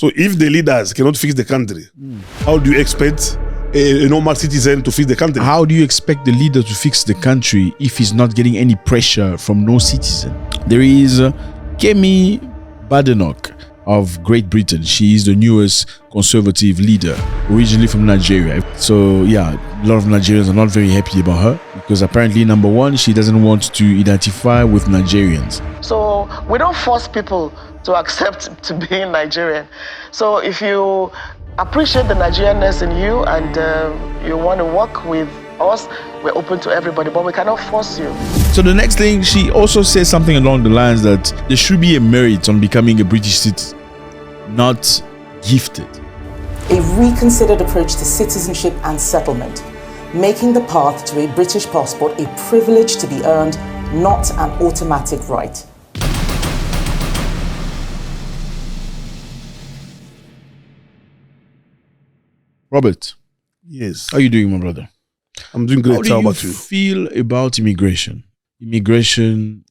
So if the leaders cannot fix the country, how do you expect a normal citizen to fix the country? How do you expect the leader to fix the country if he's not getting any pressure from no citizen? There is Kemi Badenoch of Great Britain. She is the newest conservative leader, originally from Nigeria. So yeah, a lot of Nigerians are not very happy about her because apparently, number one, she doesn't want to identify with Nigerians. So we don't force people to accept to being Nigerian. So if you appreciate the Nigerianness in you and you want to work with us, we're open to everybody, but we cannot force you. So the next thing, she also says something along the lines that there should be a merit on becoming a British citizen, not gifted. A reconsidered approach to citizenship and settlement, making the path to a British passport a privilege to be earned, not an automatic right. Robert. Yes. How are you doing, my brother? I'm doing great. How about you? How do you feel about immigration? Immigration,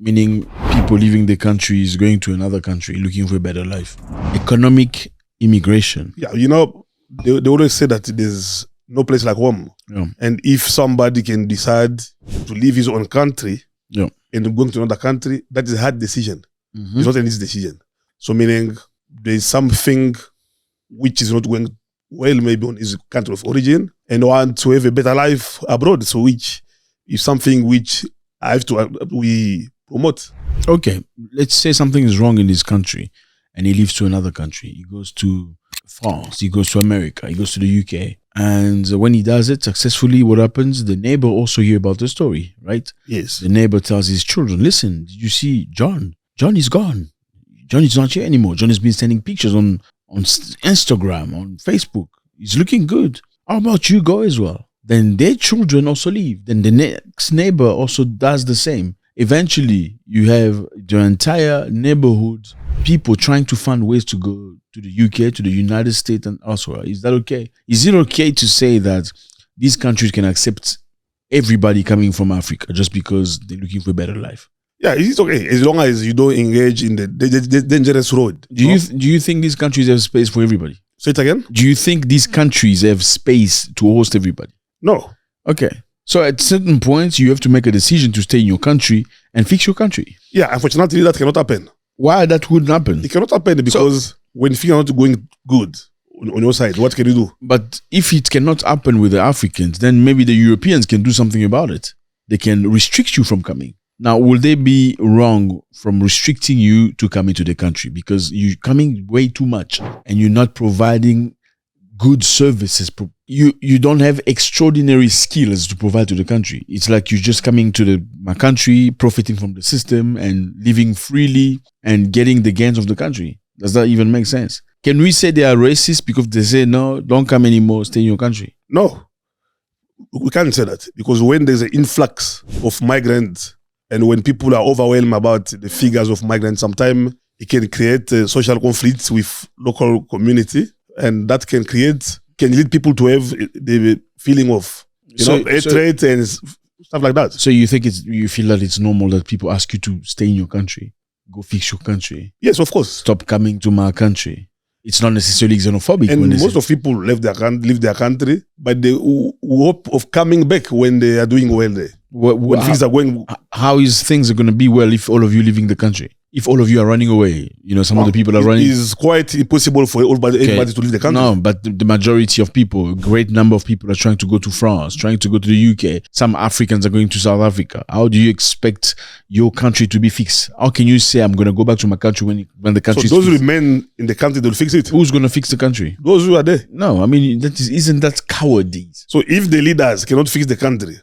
meaning people leaving the countries, going to another country, looking for a better life. Economic immigration. Yeah, you know, they always say that there's no place like home. Yeah. And if somebody can decide to leave his own country and going to another country, that is a hard decision. It's not an easy decision. So meaning there's something which is not going well maybe on his country of origin and want to have a better life abroad. So which is something which we promote. Okay, let's say something is wrong in this country and he leaves to another country. He goes to France, he goes to America, he goes to the UK. And when he does it successfully, what happens? The neighbor also hear about the story, right? Yes. The neighbor tells his children, listen, did you see John? John is gone. John is not here anymore. John has been sending pictures on Instagram, on Facebook. He's looking good. How about you go as well? Then their children also leave. Then the next neighbor also does the same. Eventually, you have the entire neighborhood, people trying to find ways to go to the UK, to the United States and elsewhere. Is that okay? Is it okay to say that these countries can accept everybody coming from Africa just because they're looking for a better life? Yeah, it's okay as long as you don't engage in the dangerous road. Do you think these countries have space for everybody? Say it again? Do you think these countries have space to host everybody? No. Okay. So at certain points, you have to make a decision to stay in your country and fix your country. Yeah, unfortunately, that cannot happen. Why that wouldn't happen? It cannot happen because when things are not going good on your side, what can you do? But if it cannot happen with the Africans, then maybe the Europeans can do something about it. They can restrict you from coming. Now, will they be wrong from restricting you to come into the country because you're coming way too much and you're not providing good services? You don't have extraordinary skills to provide to the country. It's like you're just coming to my country, profiting from the system and living freely and getting the gains of the country. Does that even make sense? Can we say they are racist because they say, no, don't come anymore, stay in your country? No, we can't say that because when there's an influx of migrants and when people are overwhelmed about the figures of migrants, sometimes it can create social conflicts with local community, and that can lead people to have the feeling of hatred and stuff like that. So you think you feel that it's normal that people ask you to stay in your country, go fix your country? Yes, of course. Stop coming to my country. It's not necessarily xenophobic. And most of people leave their country, but they hope of coming back when they are doing well there. When things are going. How is things going to be well if all of you leaving the country? If all of you are running away, some of the people are running. It is quite impossible for everybody to leave the country. No, but the majority of people, a great number of people are trying to go to France, trying to go to the UK. Some Africans are going to South Africa. How do you expect your country to be fixed? How can you say I'm going to go back to my country when the country So those who remain in the country, they'll fix it? Who's going to fix the country? Those who are there. No, I mean, isn't that cowardice? So if the leaders cannot fix the country,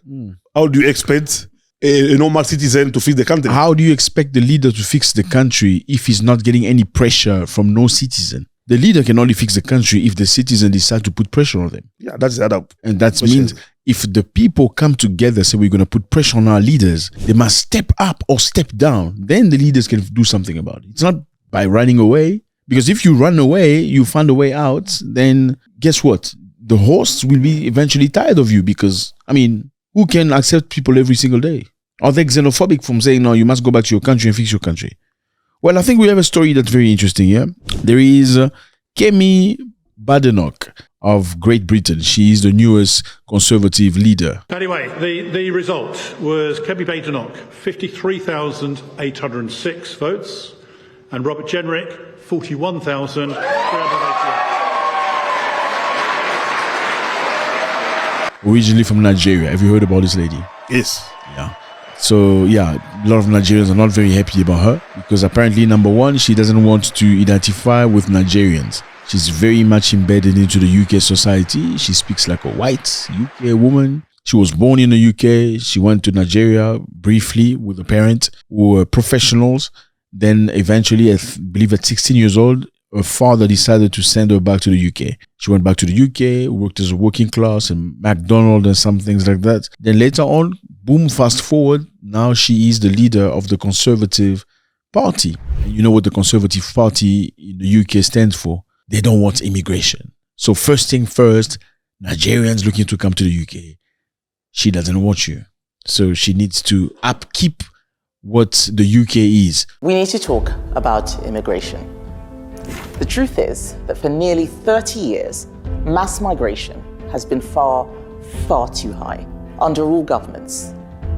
how do you expect a normal citizen to fix the country? How do you expect the leader to fix the country if he's not getting any pressure from no citizen? The leader can only fix the country if the citizen decide to put pressure on them. Yeah, that's the other. And that means if the people come together, say we're going to put pressure on our leaders, they must step up or step down. Then the leaders can do something about it. It's not by running away. Because if you run away, you find a way out, then guess what? The hosts will be eventually tired of you because, who can accept people every single day? Are they xenophobic from saying, no, you must go back to your country and fix your country? Well, I think we have a story that's very interesting here. There is Kemi Badenoch of Great Britain. She is the newest Conservative leader. Anyway, the result was Kemi Badenoch, 53,806 votes, and Robert Jenrick, 41,388. Originally from Nigeria. Have you heard about this lady? Yes. Yeah. So, yeah, a lot of Nigerians are not very happy about her because apparently, number one, she doesn't want to identify with Nigerians. She's very much embedded into the UK society. She speaks like a white UK woman. She was born in the UK. She went to Nigeria briefly with a parent who were professionals. Then eventually, I believe at 16 years old, her father decided to send her back to the UK. She went back to the UK, worked as a working class in McDonald's and some things like that. Then later on, boom, fast forward, now she is the leader of the Conservative Party. And you know what the Conservative Party in the UK stands for? They don't want immigration. So first thing first, Nigerians looking to come to the UK. She doesn't want you. So she needs to upkeep what the UK is. We need to talk about immigration. The truth is that for nearly 30 years, mass migration has been far, far too high under all governments,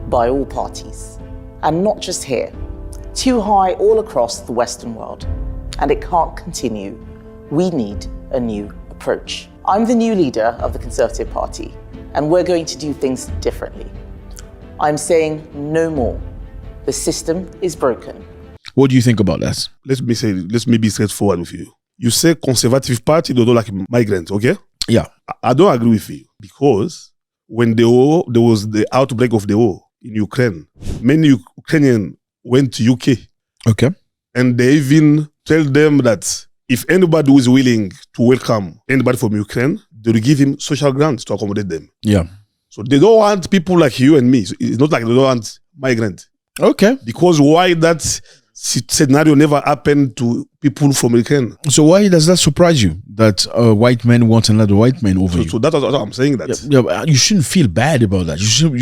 by all parties, and not just here, too high all across the Western world. And it can't continue. We need a new approach. I'm the new leader of the Conservative Party, and we're going to do things differently. I'm saying no more. The system is broken. What do you think about that? Let's me be straightforward with you. You say Conservative Party, they don't like migrants, okay? Yeah. I don't agree with you because when there was the outbreak of the war in Ukraine, many Ukrainians went to UK. Okay. And they even tell them that if anybody who is willing to welcome anybody from Ukraine, they will give him social grants to accommodate them. Yeah. So they don't want people like you and me. So it's not like they don't want migrants. Okay. Because why that scenario never happened to people from Ukraine? So why does that surprise you that a white man wants another white man over you? So that's what I'm saying. That you shouldn't feel bad about that. You shouldn't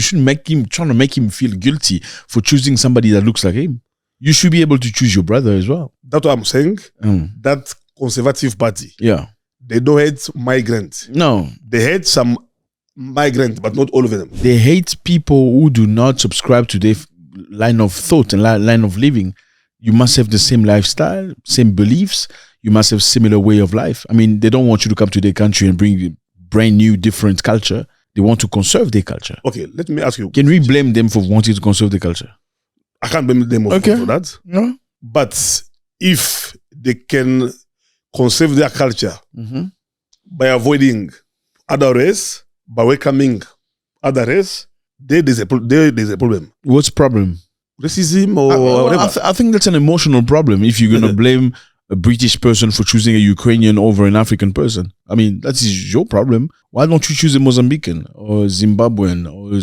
trying to make him feel guilty for choosing somebody that looks like him. You should be able to choose your brother as well. That's what I'm saying. That Conservative Party, yeah, they don't hate migrants. No, they hate some migrants, but not all of them. They hate people who do not subscribe to their line of thought and line of living. You must have the same lifestyle, same beliefs. You must have similar way of life. I mean, they don't want you to come to their country and bring brand new, different culture. They want to conserve their culture. Okay, let me ask you. Can we blame them for wanting to conserve their culture? I can't blame them for that. No. But if they can conserve their culture by avoiding other race, by welcoming other race, there's a problem. What's the problem? Racism or whatever. I think that's an emotional problem if you're going to blame a British person for choosing a Ukrainian over an African person. I mean, that is your problem. Why don't you choose a Mozambican or Zimbabwean or,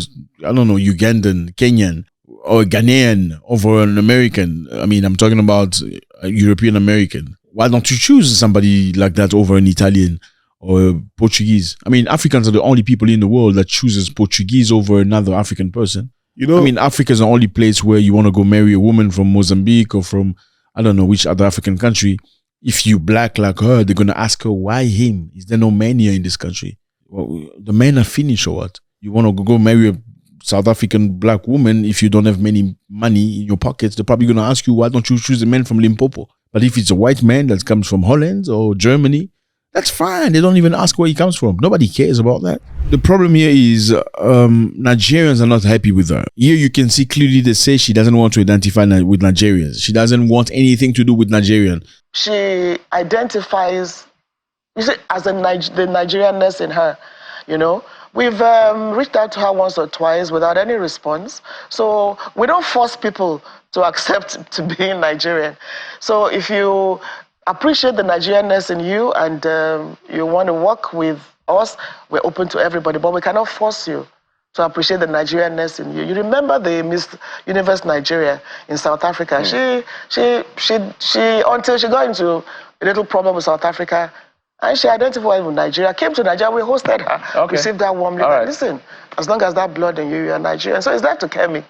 I don't know, Ugandan, Kenyan or Ghanaian over an American? I mean, I'm talking about a European American. Why don't you choose somebody like that over an Italian or Portuguese? I mean, Africans are the only people in the world that chooses Portuguese over another African person. You know, I mean, Africa is the only place where you want to go marry a woman from Mozambique or from, I don't know, which other African country. If you black like her, they're going to ask her, why him? Is there no man here in this country? Well, the men are finished or what? You want to go marry a South African black woman if you don't have many money in your pockets, they're probably going to ask you, why don't you choose a man from Limpopo? But if it's a white man that comes from Holland or Germany, that's fine. They don't even ask where he comes from. Nobody cares about that. The problem here is Nigerians are not happy with her. Here you can see clearly they say she doesn't want to identify with Nigerians. She doesn't want anything to do with Nigerian. She identifies, you see, as the Nigerianness in her, you know. We've reached out to her once or twice without any response. So we don't force people to accept to being Nigerian. So if you appreciate the Nigerianness in you and you want to work with us, we're open to everybody, but we cannot force you to appreciate the Nigerianness in you. You remember the Miss Universe Nigeria in South Africa? She until she got into a little problem with South Africa, and she identified with Nigeria, came to Nigeria, we hosted her, received her warmly. Right. Listen, as long as that blood in you, you're Nigerian. So it's that to Kemi.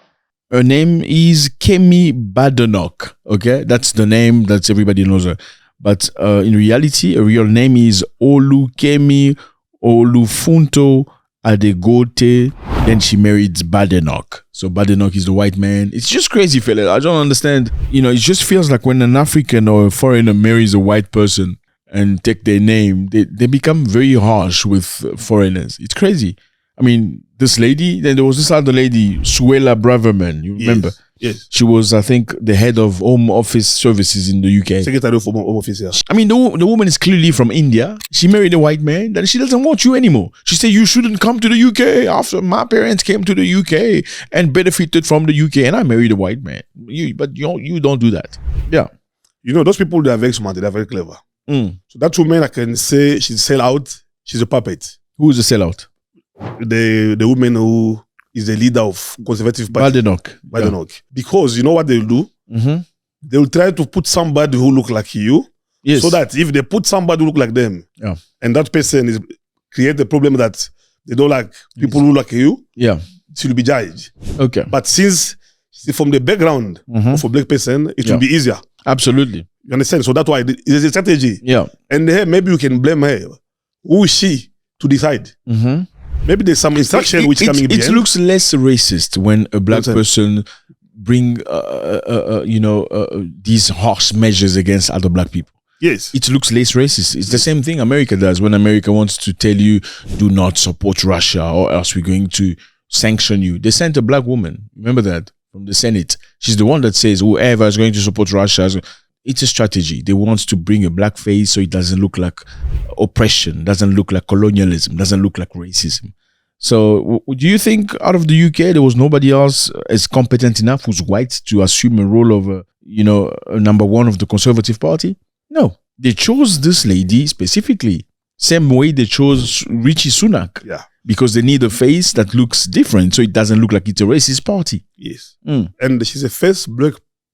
Her name is Kemi Badenoch. Okay, that's the name that everybody knows her. But in reality, her real name is Olukemi Olufunto Adegote. Then she married Badenoch. So Badenoch is the white man. It's just crazy, fella. I don't understand. You know, it just feels like when an African or a foreigner marries a white person and take their name, they become very harsh with foreigners. It's crazy. I mean, this lady, then there was this other lady, Suella Braverman, you remember? Yes. She was, I think, the head of Home Office Services in the UK. Secretary of Home Office, yeah. I mean, the woman is clearly from India. She married a white man, then she doesn't want you anymore. She said, you shouldn't come to the UK after my parents came to the UK and benefited from the UK, and I married a white man. But you don't do that. Yeah. You know, those people, they are very smart, they are very clever. So that woman, I can say she's sell out, she's a puppet. Who is a sellout? The woman who is the leader of Conservative Party. Badenoch. Yeah. Because you know what they'll do? They will try to put somebody who look like you. Yes. So that if they put somebody who look like them, and that person is create a problem that they don't like people who look like you, it will be judged. Okay. But since from the background of a black person, it will be easier. Absolutely. You understand? So that's why it is a strategy. Yeah. And maybe you can blame her. Who is she to decide? Maybe there's some instruction which coming in. It looks less racist when a black person bring, these harsh measures against other black people. Yes. It looks less racist. It's the same thing America does when America wants to tell you, do not support Russia or else we're going to sanction you. They sent a black woman, remember that, from the Senate. She's the one that says whoever is going to support Russia. It's a strategy. They want to bring a black face so it doesn't look like oppression, doesn't look like colonialism, doesn't look like racism. So do you think out of the UK there was nobody else as competent enough who's white to assume a role of a number one of the Conservative Party? No. They chose this lady specifically. Same way they chose Rishi Sunak. Yeah. Because they need a face that looks different so it doesn't look like it's a racist party. Yes. And she's the first black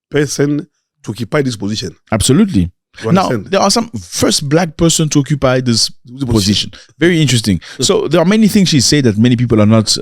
person to occupy this position. Absolutely. Now, there are some first black person to occupy this position. Very interesting. So there are many things she said that many people are not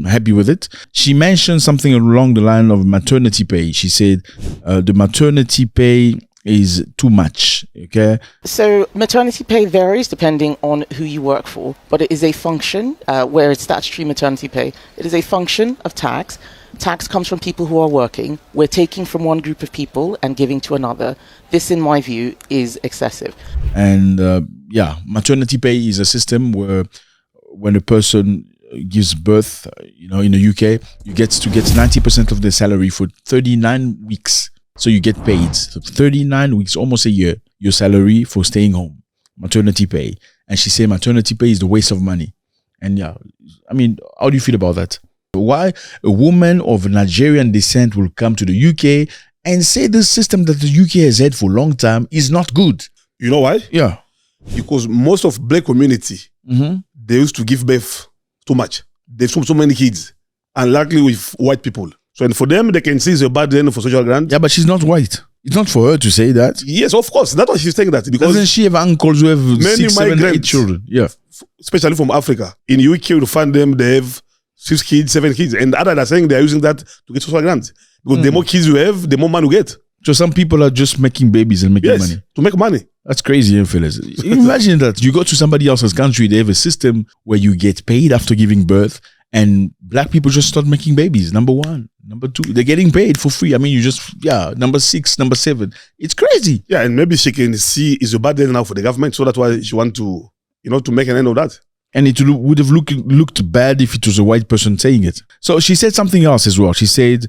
happy with it. She mentioned something along the line of maternity pay. She said the maternity pay is too much. Okay. So maternity pay varies depending on who you work for, but it is a function where it's statutory maternity pay. It is a function of tax. Tax comes from people who are working. We're taking from one group of people and giving to another. This, in my view, is excessive. And maternity pay is a system where when a person gives birth, in the UK, you get to get 90% of their salary for 39 weeks. So you get paid 39 weeks, almost a year, your salary for staying home. Maternity pay. And she said maternity pay is the waste of money. And how do you feel about that? Why a woman of Nigerian descent will come to the UK and say the system that the UK has had for a long time is not good? You know why? Yeah. Because most of black community, they used to give birth too much. They've so many kids, unlikely with white people. So and for them, they can see it's a bad end for social grant. Yeah, but she's not white. It's not for her to say that. Yes, of course. That's why she's saying that. Because doesn't she have uncles who have many 6, 7, 8 children? Yeah. Especially from Africa. In UK, you find them, they have 6 kids, 7 kids. And others are saying they are using that to get social grants. Because the more kids you have, the more money you get. So some people are just making babies and making money. To make money. That's crazy, fellas. Imagine that. You go to somebody else's country, they have a system where you get paid after giving birth, and black people just start making babies. Number 1. Number 2, they're getting paid for free. I mean, number 6, number 7. It's crazy. Yeah, and maybe she can see it's a bad day now for the government, so that's why she want to, to make an end of that. And it would have looked bad if it was a white person saying it. So she said something else as well. She said,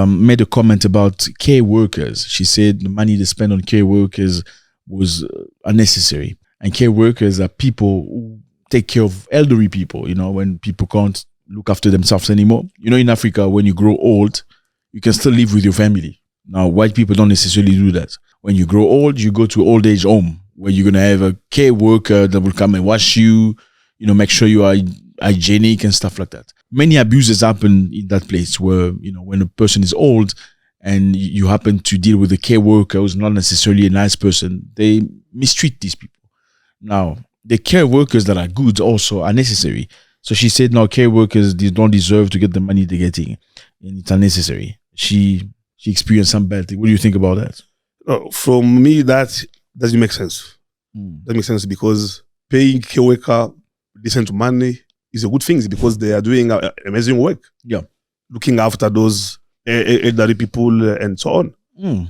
made a comment about care workers. She said the money they spend on care workers was unnecessary. And care workers are people who take care of elderly people, when people can't look after themselves anymore. In Africa, when you grow old, you can still live with your family. Now, white people don't necessarily do that. When you grow old, you go to old age home where you're going to have a care worker that will come and wash you, make sure you are hygienic and stuff like that. Many abuses happen in that place where, when a person is old and you happen to deal with a care worker who's not necessarily a nice person, they mistreat these people. Now, the care workers that are good also are necessary. So she said, no, care workers, they don't deserve to get the money they're getting. and it's unnecessary. She experienced some bad thing. What do you think about that? From me, that doesn't make sense. That makes sense because paying care worker decent money is a good thing because they are doing amazing work. Yeah. Looking after those elderly people and so on.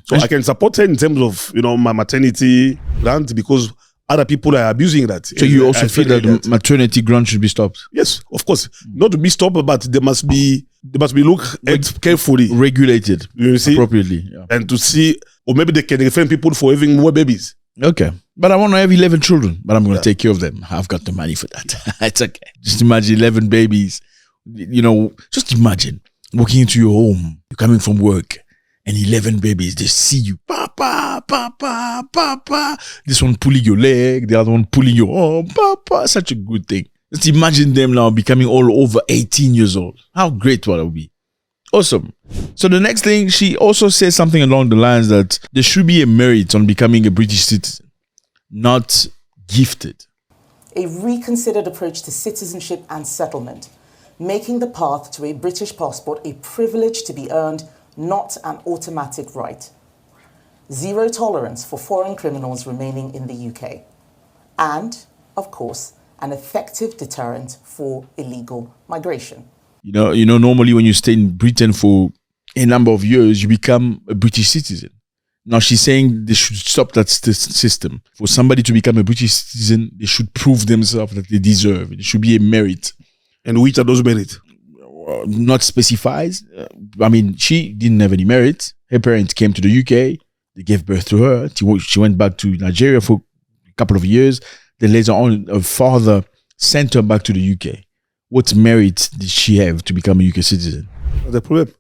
So I can support her in terms of, my maternity grant because other people are abusing that. So you also feel that maternity grant should be stopped? Yes, of course. Not to be stopped, but they must be looked at carefully. Regulated. You see? Appropriately. Yeah. And to see, or maybe they can refrain people for having more babies. Okay. But I want to have 11 children, but I'm going to take care of them. I've got the money for that. It's okay. Just imagine 11 babies. Just imagine walking into your home, you're coming from work, and 11 babies, they see you. Papa, papa, papa. This one pulling your leg, the other one pulling your arm. Papa, such a good thing. Just imagine them now becoming all over 18 years old. How great would that be? Awesome. So the next thing, she also says something along the lines that there should be a merit on becoming a British citizen, not gifted. A reconsidered approach to citizenship and settlement, making the path to a British passport a privilege to be earned, not an automatic right. Zero tolerance for foreign criminals remaining in the UK. And, of course, an effective deterrent for illegal migration. Normally when you stay in Britain for a number of years, you become a British citizen. Now she's saying they should stop that system. For somebody to become a British citizen, they should prove themselves that they deserve. It should be a merit. And which are those merits? Not specifies. She didn't have any merit. Her parents came to the UK. They gave birth to her. She went back to Nigeria for a couple of years. Then later on, her father sent her back to the UK. What merit did she have to become a UK citizen? The problem.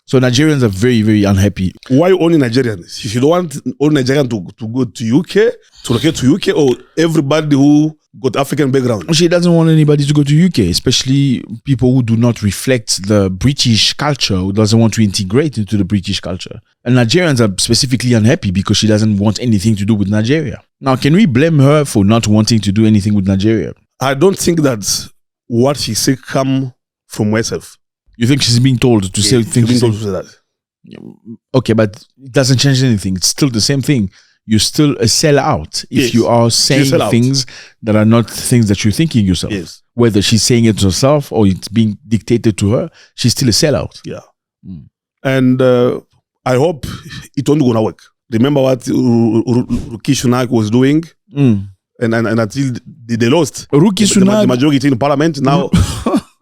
So Nigerians are very, very unhappy. Why only Nigerians? If you don't want all Nigerians to go to UK, to locate to UK, or everybody who got African background? She doesn't want anybody to go to UK, especially people who do not reflect the British culture, who doesn't want to integrate into the British culture. And Nigerians are specifically unhappy because she doesn't want anything to do with Nigeria. Now, can we blame her for not wanting to do anything with Nigeria? I don't think that what she said come from herself. You think she's being told to say things? She's being told to say that. Okay, but it doesn't change anything. It's still the same thing. You're still a sellout if you are saying things that are not things that you're thinking yourself. Yes. Whether she's saying it herself or it's being dictated to her, she's still a sellout. Yeah. And I hope it won't gonna work. Remember what Rishi Sunak was doing? And until they lost. Rishi Sunak, the majority in parliament, now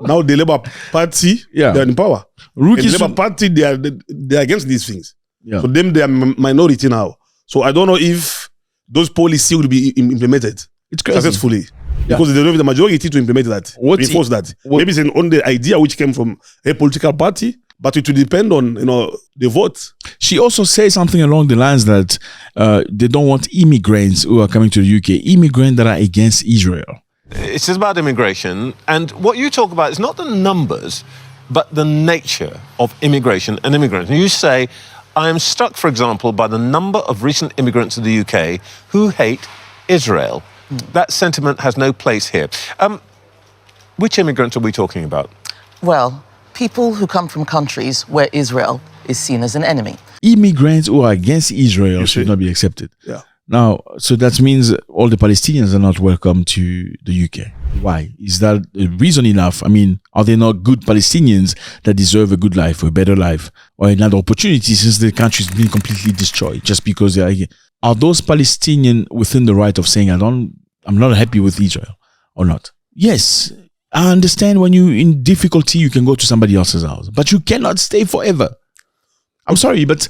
now the Labour Party, they're in power. The Labour Party, they're against these things. Yeah. So them, they are minority now. So I don't know if those policies will be implemented successfully. Because they don't have the majority to implement that, enforce that. Maybe it's on the idea which came from a political party, but it will depend on the vote. She also says something along the lines that they don't want immigrants who are coming to the UK, immigrants that are against Israel. It's about immigration, and what you talk about is not the numbers, but the nature of immigration and immigrants. And you say, I am struck, for example, by the number of recent immigrants to the UK who hate Israel. That sentiment has no place here. Which immigrants are we talking about? Well, people who come from countries where Israel is seen as an enemy. Immigrants who are against Israel should not be accepted. Yeah. Now, so that means all the Palestinians are not welcome to the UK. Why? Is that reason enough? I mean, are they not good Palestinians that deserve a good life, or a better life, or another opportunity since the country's been completely destroyed just because they are here? Are those Palestinians within the right of saying, I'm not happy with Israel, or not? Yes, I understand when you're in difficulty, you can go to somebody else's house, but you cannot stay forever. I'm sorry, but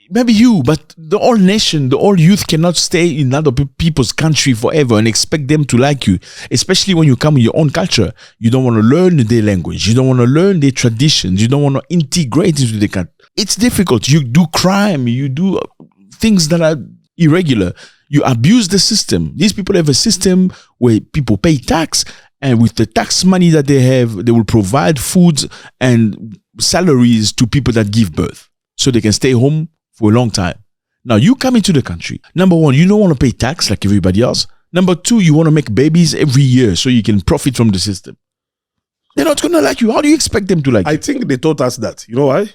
maybe you, but the whole nation, the whole youth cannot stay in other people's country forever and expect them to like you, especially when you come with your own culture. You don't want to learn their language. You don't want to learn their traditions. You don't want to integrate into the country. It's difficult. You do crime. You do things that are irregular. You abuse the system. These people have a system where people pay tax, and with the tax money that they have, they will provide food and salaries to people that give birth so they can stay home for a long time. Now, you come into the country. Number one, you don't want to pay tax like everybody else. Number two, you want to make babies every year so you can profit from the system. They're not going to like you. How do you expect them to like you? I think they taught us that. You know why?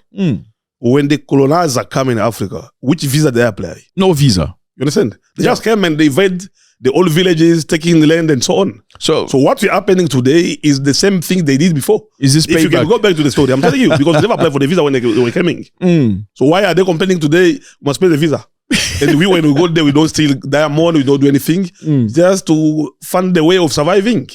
When the colonizers come in Africa, which visa they apply? No visa. You understand? They just came and they invade the old villages, taking the land and so on. So what's happening today is the same thing they did before. Is this payback? If you can go back to the story, I'm telling you, because they never applied for the visa when they were coming. So why are they complaining today? We must pay the visa. And when we go there, we don't steal diamond, we don't do anything. Just to find the way of surviving.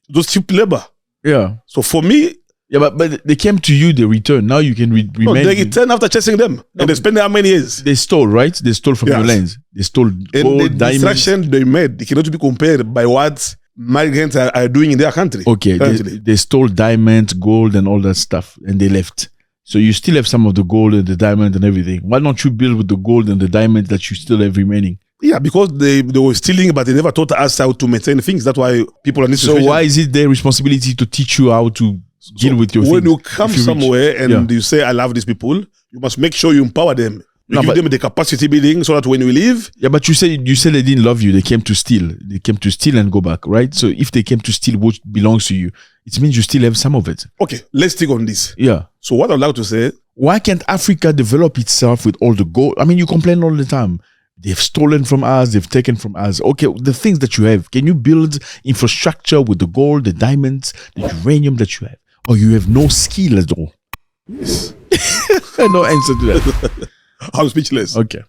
Those cheap labor. Yeah. So for me, but they came to you, they returned. Now you can remain. No, they return after chasing them. And they spend how many years? They stole, right? They stole from your lands. They stole gold, the diamonds. destruction they made, it cannot be compared by what migrants are doing in their country. Okay, they stole diamonds, gold, and all that stuff, and they left. So you still have some of the gold and the diamond and everything. Why don't you build with the gold and the diamond that you still have remaining? Yeah, because they were stealing, but they never taught us how to maintain things. That's why people are in this situation. So why is it their responsibility to teach you how to deal with your when things? You come somewhere and you say, I love these people, you must make sure you empower them. You give them the capacity building so that when you leave. Yeah, but you said they didn't love you. They came to steal. They came to steal and go back, right? So if they came to steal what belongs to you, it means you still have some of it. Okay, let's stick on this. Yeah. So what I'd like to say. Why can't Africa develop itself with all the gold? I mean, you complain all the time. They've stolen from us. They've taken from us. Okay, the things that you have, can you build infrastructure with the gold, the diamonds, the uranium that you have? Or you have no skill at all? Yes. No answer to that. I'm speechless. Okay.